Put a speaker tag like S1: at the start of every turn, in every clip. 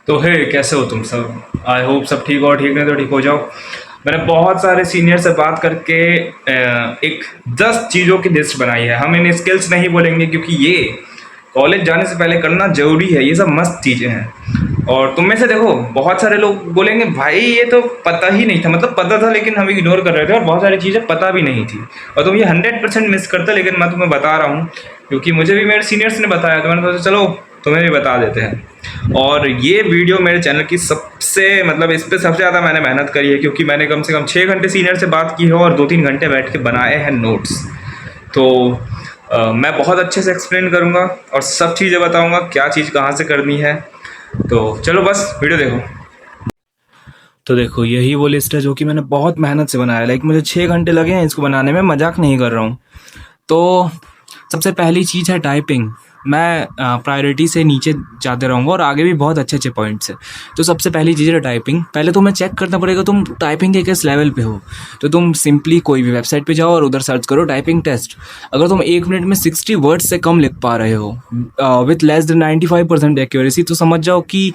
S1: तो हे कैसे हो तुम सब। आई होप सब ठीक हो, ठीक नहीं तो ठीक हो जाओ। मैंने बहुत सारे सीनियर से बात करके एक 10 चीज़ों की लिस्ट बनाई है। हम इन स्किल्स नहीं बोलेंगे क्योंकि ये कॉलेज जाने से पहले करना जरूरी है। ये सब मस्त चीज़ें हैं। और तुम में से देखो बहुत सारे लोग बोलेंगे भाई ये तो पता ही नहीं था, मतलब पता था लेकिन हम इग्नोर कर रहे थे, और बहुत सारी चीज़ें पता भी नहीं थी और तुम ये 100% मिस करते। लेकिन मैं तुम्हें बता रहा हूँ क्योंकि मुझे भी मेरे सीनियर्स ने बताया, तो मैंने सोचा चलो तुम्हें भी बता देते हैं। और ये वीडियो मेरे चैनल की सबसे, मतलब इस पर सबसे ज़्यादा मैंने मेहनत करी है क्योंकि मैंने कम से कम 6 घंटे सीनियर से बात की है और 2-3 घंटे बैठ के बनाए हैं नोट्स। तो मैं बहुत अच्छे से एक्सप्लेन करूँगा और सब चीज़ें बताऊँगा क्या चीज़ कहाँ से करनी है। तो चलो बस वीडियो देखो। तो देखो यही वो लिस्ट है जो कि मैंने बहुत मेहनत से बनाया है। लाइक मुझे 6 घंटे लगे हैं इसको बनाने में, मजाक नहीं कर रहा हूँ। तो सबसे पहली चीज़ है टाइपिंग। मैं प्रायोरिटी से नीचे जाते रहूँगा और आगे भी बहुत अच्छे अच्छे पॉइंट्स है। तो सबसे पहली चीज़ है टाइपिंग। पहले तुम्हें चेक करना पड़ेगा तुम टाइपिंग के किस लेवल पे हो। तो तुम सिंपली कोई भी वेबसाइट पे जाओ और उधर सर्च करो टाइपिंग टेस्ट। अगर तुम 1 मिनट में 60 वर्ड्स से कम लिख पा रहे हो विथ लेस देन 95% एक्यूरेसी, तो समझ जाओ कि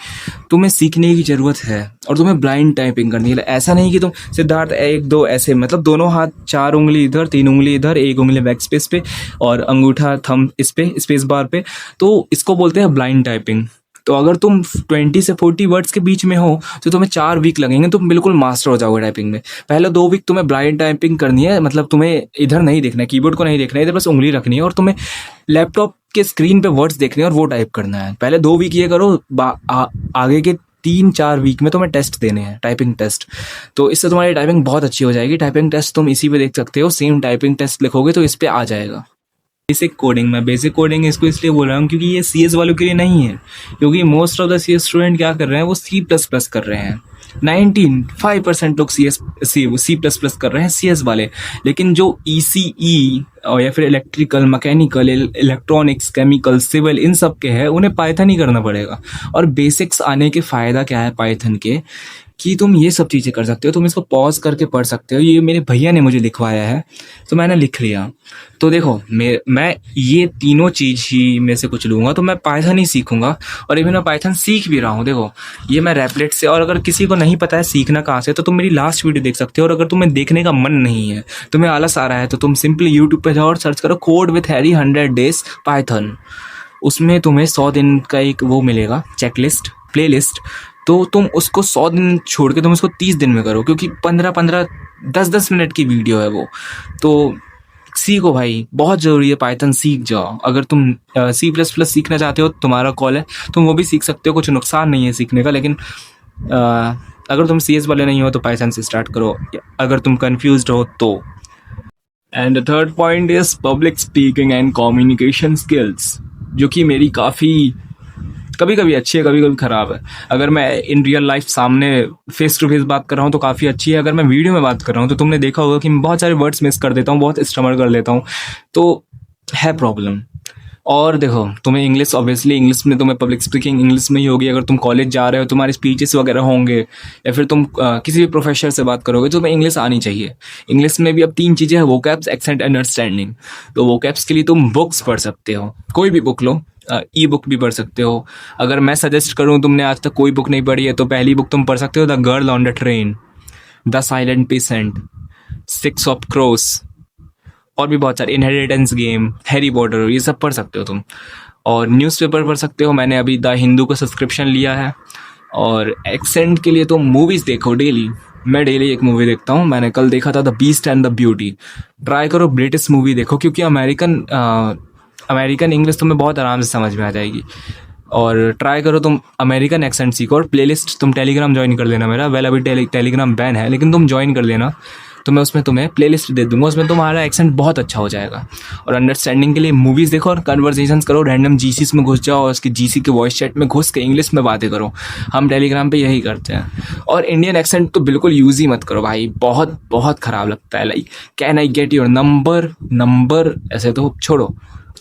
S1: तुम्हें सीखने की ज़रूरत है और तुम्हें ब्लाइंड टाइपिंग करनी है। ऐसा नहीं कि तुम सिद्धार्थ 1 2 ऐसे, मतलब दोनों हाथ 4 उंगली इधर, 3 उंगली इधर, 1 उंगली बैक स्पेस पे और अंगूठा थंब इस पे स्पेस बार पे, तो इसको बोलते हैं ब्लाइंड टाइपिंग। तो अगर तुम 20 से 40 वर्ड्स के बीच में हो तो तुम्हें 4 वीक लगेंगे, तुम बिल्कुल मास्टर हो जाओगे टाइपिंग में। पहले 2 वीक तुम्हें ब्लाइंड टाइपिंग करनी है, मतलब तुम्हें इधर नहीं देखना है, कीबोर्ड को नहीं देखना है, इधर बस उंगली रखनी है और तुम्हें लैपटॉप के स्क्रीन पे वर्ड्स देखने हैं और वो टाइप करना है। पहले 2 वीक ये करो, आगे के 3-4 वीक में तुम्हें टेस्ट देने हैं, टाइपिंग टेस्ट। तो इससे तुम्हारी टाइपिंग बहुत अच्छी हो जाएगी। टाइपिंग टेस्ट तुम इसी पे देख सकते हो, सेम टाइपिंग टेस्ट लिखोगे तो इस पे आ जाएगा। बेसिक कोडिंग, मैं बेसिक कोडिंग इसको इसलिए बोल रहा हूँ क्योंकि ये CS वालों के लिए नहीं है। क्योंकि most of the CS student क्या कर रहे हैं, वो C++ कर रहे हैं। 95% लोग C++ कर रहे हैं CS वाले। लेकिन जो ECE और या फिर electrical, mechanical, electronics, chemical, civil, इन सब के हैं, उन्हें पाइथन ही करना पड़ेगा। और बेसिक्स आने के फ़ायदा क्या है पाइथन के, कि तुम ये सब चीज़ें कर सकते हो। तुम इसको पॉज करके पढ़ सकते हो। ये मेरे भैया ने मुझे लिखवाया है तो मैंने लिख लिया। तो देखो मैं ये तीनों चीज़ ही में से कुछ लूँगा, तो मैं पाइथन ही सीखूंगा और इवन मैं पाइथन सीख भी रहा हूँ। देखो ये मैं रैपलेट से, और अगर किसी को नहीं पता है सीखना कहाँ से, तो तुम मेरी लास्ट वीडियो देख सकते हो। और अगर तुम्हें देखने का मन नहीं है, तुम्हें आलस आ रहा है, तो तुम सिंपली यूट्यूब पे जाओ और सर्च करो code with Harry 100 days Python. उसमें तुम्हें 100 दिन का एक वो मिलेगा, चेकलिस्ट, प्ले लिस्ट। तो तुम उसको 100 दिन छोड़ के तुम उसको 30 दिन में करो, क्योंकि 15-15, 10-10 मिनट की वीडियो है वो। तो सीखो भाई, बहुत ज़रूरी है, पाइथन सीख जाओ। अगर तुम C++ सीखना चाहते हो, तुम्हारा कॉल है, तुम वो भी सीख सकते हो, कुछ नुकसान नहीं है सीखने का। लेकिन अगर तुम CS वाले नहीं हो तो पाइथन से स्टार्ट करो, अगर तुम कन्फ्यूज्ड हो तो। And the third point is public speaking and communication skills, जो कि मेरी काफ़ी कभी कभी अच्छी है, कभी कभी ख़राब है। अगर मैं इन रियल लाइफ सामने फेस टू फेस बात कर रहा हूँ तो काफ़ी अच्छी है। अगर मैं वीडियो में बात कर रहा हूँ तो तुमने देखा होगा कि मैं बहुत सारे वर्ड्स मिस कर देता हूँ, बहुत स्टमर कर लेता हूँ, तो है प्रॉब्लम। और देखो तुम्हें इंग्लिश, ऑब्वियसली इंग्लिश में तुम्हें पब्लिक स्पीकिंग इंग्लिश में ही होगी। अगर तुम कॉलेज जा रहे हो, तुम्हारे स्पीचेस वगैरह होंगे, या फिर तुम किसी भी प्रोफेसर से बात करोगे, तो तुम्हें इंग्लिश आनी चाहिए। इंग्लिश में भी अब 3 चीज़ें हैं, वोकैब्स, एक्सेंट, अंडरस्टैंडिंग। तो वोकैब्स के लिए तुम बुक्स पढ़ सकते हो, कोई भी बुक लो, ई बुक भी पढ़ सकते हो। अगर मैं सजेस्ट करूँ, तुमने आज तक कोई बुक नहीं पढ़ी है, तो पहली बुक तुम पढ़ सकते हो the girl on the train, the silent patient, 6 of cross, और भी बहुत सारे, इनहेरिटेंस गेम, हैरी पॉटर, ये सब पढ़ सकते हो तुम। और न्यूज़पेपर पढ़ सकते हो। मैंने अभी द हिंदू का सब्सक्रिप्शन लिया है। और एक्सेंट के लिए तुम मूवीज़ देखो डेली। मैं डेली एक मूवी देखता हूँ। मैंने कल देखा था the beast and the beauty. Try करो ब्रिटिश मूवी देखो, क्योंकि अमेरिकन इंग्लिश तुम्हें बहुत आराम से समझ में आ जाएगी। और ट्राई करो तुम अमेरिकन एक्सेंट सीखो। और प्लेलिस्ट तुम टेलीग्राम ज्वाइन कर लेना मेरा। वेल अभी टेलीग्राम बैन है, लेकिन तुम ज्वाइन कर लेना, तो मैं उसमें तुम्हें प्लेलिस्ट दे दूंगा, उसमें तुम्हारा एक्सेंट बहुत अच्छा हो जाएगा। और अंडरस्टैंडिंग के लिए मूवीज़ देखो और कन्वर्सेशंस करो। रैंडम GCs में घुस जाओ और उसके GC के वॉइस चैट में घुस के इंग्लिश में बातें करो। हम टेलीग्राम पे यही करते हैं। और इंडियन एक्सेंट तो बिल्कुल यूज़ ही मत करो भाई, बहुत बहुत ख़राब लगता है। Like can I get your number, ऐसे तो छोड़ो,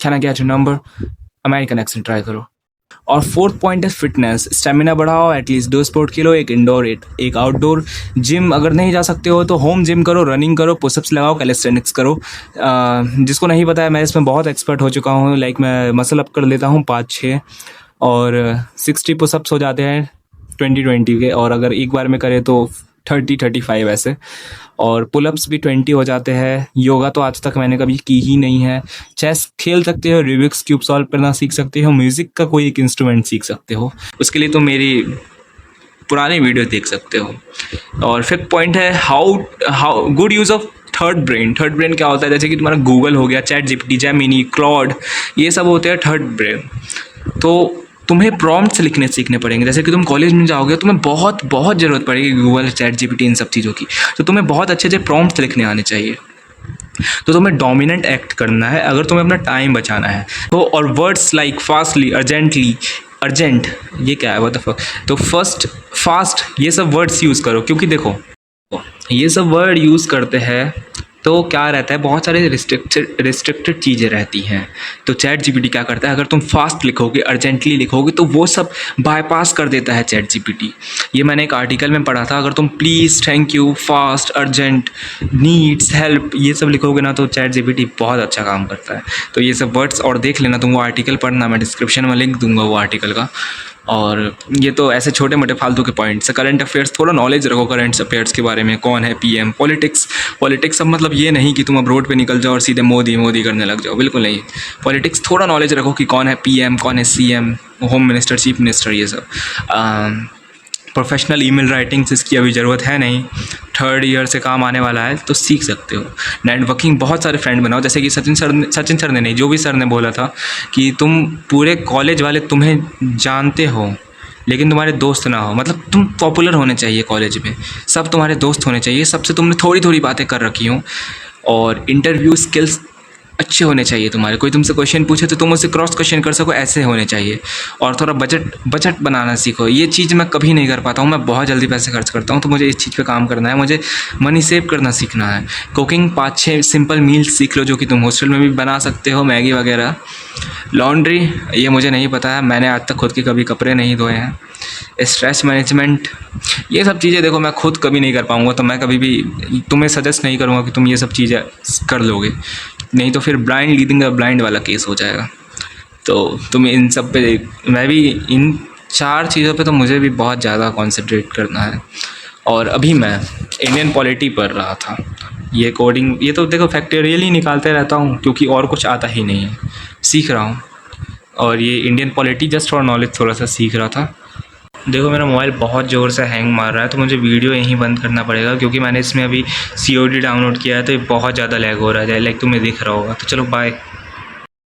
S1: can I get your number, American accent try करो। और 4th पॉइंट है फिटनेस, स्टेमिना बढ़ाओ। एटलीस्ट 2 स्पोर्ट खेलो, एक इंडोर एक आउटडोर। जिम अगर नहीं जा सकते हो तो होम जिम करो, रनिंग करो, पुशअप्स लगाओ, कैलिस्थेनिक्स करो। जिसको नहीं पता है, मैं इसमें बहुत एक्सपर्ट हो चुका हूँ। लाइक मैं मसल अप कर लेता हूँ 5-6, और 60 पुशअप्स हो जाते हैं
S2: 20-20 के, और अगर एक बार में करे तो 30-35 ऐसे, और पुलअप्स भी 20 हो जाते हैं। योगा तो आज तक मैंने कभी की ही नहीं है। चेस खेल सकते हो, रूबिक्स क्यूब सॉल्व करना सीख सकते हो, म्यूज़िक का कोई एक इंस्ट्रूमेंट सीख सकते हो, उसके लिए तो मेरी पुरानी वीडियो देख सकते हो। और फिफ्थ पॉइंट है how good use of third brain. Third brain क्या होता है, जैसे कि तुम्हारा गूगल हो गया, चैट जीपीटी, जेमिनी, क्लॉड, ये सब होते हैं थर्ड ब्रेन। तो तुम्हें प्रॉम्प्ट्स लिखने सीखने पड़ेंगे। जैसे कि तुम कॉलेज में जाओगे, तुम्हें बहुत बहुत ज़रूरत पड़ेगी गूगल, चैट जीपीटी, इन सब चीज़ों की। तो तुम्हें बहुत अच्छे अच्छे प्रॉम्प्ट्स लिखने आने चाहिए। तो तुम्हें डोमिनेंट एक्ट करना है अगर तुम्हें अपना टाइम बचाना है तो। और words like fastly, urgently, urgent, ये क्या है, व्हाट द फक। तो फर्स्ट, फास्ट, ये सब वर्ड्स यूज़ करो, क्योंकि देखो ये सब वर्ड यूज़ करते हैं तो क्या रहता है, बहुत सारे रिस्ट्रिक्टेड चीज़ें रहती हैं। तो चैट जीपीटी क्या करता है, अगर तुम फास्ट लिखोगे, अर्जेंटली लिखोगे, तो वो सब बाईपास कर देता है चैट जीपीटी। ये मैंने एक आर्टिकल में पढ़ा था। अगर तुम please, thank you, fast, urgent, needs, help, ये सब लिखोगे ना, तो चैट जीपीटी बहुत अच्छा काम करता है। तो ये सब वर्ड्स और देख लेना, तुम वो आर्टिकल पढ़ना, मैं डिस्क्रिप्शन में लिंक दूंगा वो आर्टिकल का। और ये तो ऐसे छोटे मोटे फालतू के पॉइंट्स है। करंट अफेयर्स, थोड़ा नॉलेज रखो करंट अफेयर्स के बारे में, कौन है पीएम। पॉलिटिक्स अब मतलब ये नहीं कि तुम अब रोड पे निकल जाओ और सीधे मोदी मोदी करने लग जाओ, बिल्कुल नहीं। पॉलिटिक्स थोड़ा नॉलेज रखो कि कौन है पीएम, कौन है CM, home minister, chief minister, ये सब। प्रोफेशनल ईमेल राइटिंग्स इसकी अभी ज़रूरत है नहीं, थर्ड ईयर से काम आने वाला है, तो सीख सकते हो। नेटवर्किंग, बहुत सारे फ्रेंड बनाओ। जैसे कि सचिन सर ने नहीं, जो भी सर ने बोला था कि तुम पूरे कॉलेज वाले तुम्हें जानते हो लेकिन तुम्हारे दोस्त ना हो, मतलब तुम पॉपुलर होने चाहिए कॉलेज में, सब तुम्हारे दोस्त होने चाहिए, सबसे तुमने थोड़ी थोड़ी बातें कर रखी हो। और इंटरव्यू स्किल्स अच्छे होने चाहिए तुम्हारे। कोई तुमसे क्वेश्चन पूछे तो तुम उससे क्रॉस क्वेश्चन कर सको, ऐसे होने चाहिए। और थोड़ा बजट बनाना सीखो। ये चीज़ मैं कभी नहीं कर पाता हूँ, मैं बहुत जल्दी पैसे खर्च करता हूँ, तो मुझे इस चीज़ पे काम करना है। मुझे मनी सेव करना सीखना है। कुकिंग 5-6 सिंपल मील्स सीख लो, जो कि तुम हॉस्टल में भी बना सकते हो, मैगी वगैरह। लॉन्ड्री, ये मुझे नहीं पता है, मैंने आज तक खुद के कभी कपड़े नहीं धोए हैं। स्ट्रेस मैनेजमेंट, ये सब चीज़ें देखो मैं खुद कभी नहीं कर पाऊँगा, तो मैं कभी भी तुम्हें सजेस्ट नहीं करूँगा कि तुम ये सब चीज़ें कर लोगे, नहीं तो फिर ब्लाइंड लीडिंग द ब्लाइंड वाला केस हो जाएगा। तो तुम इन सब पे, मैं भी इन 4 चीज़ों पे तो मुझे भी बहुत ज़्यादा कॉन्सेंट्रेट करना है। और अभी मैं इंडियन पॉलिटी पढ़ रहा था। ये कोडिंग, ये तो देखो फैक्टोरियल ही निकालते रहता हूँ, क्योंकि और कुछ आता ही नहीं है, सीख रहा हूँ। और ये Indian polity just for knowledge थोड़ा सा सीख रहा था। देखो मेरा मोबाइल बहुत ज़ोर से हैंग मार रहा है, तो मुझे वीडियो यहीं बंद करना पड़ेगा, क्योंकि मैंने इसमें अभी COD डाउनलोड किया है, तो ये बहुत ज़्यादा लैग हो रहा है, लाइक तुम्हें दिख रहा होगा। तो चलो बाय।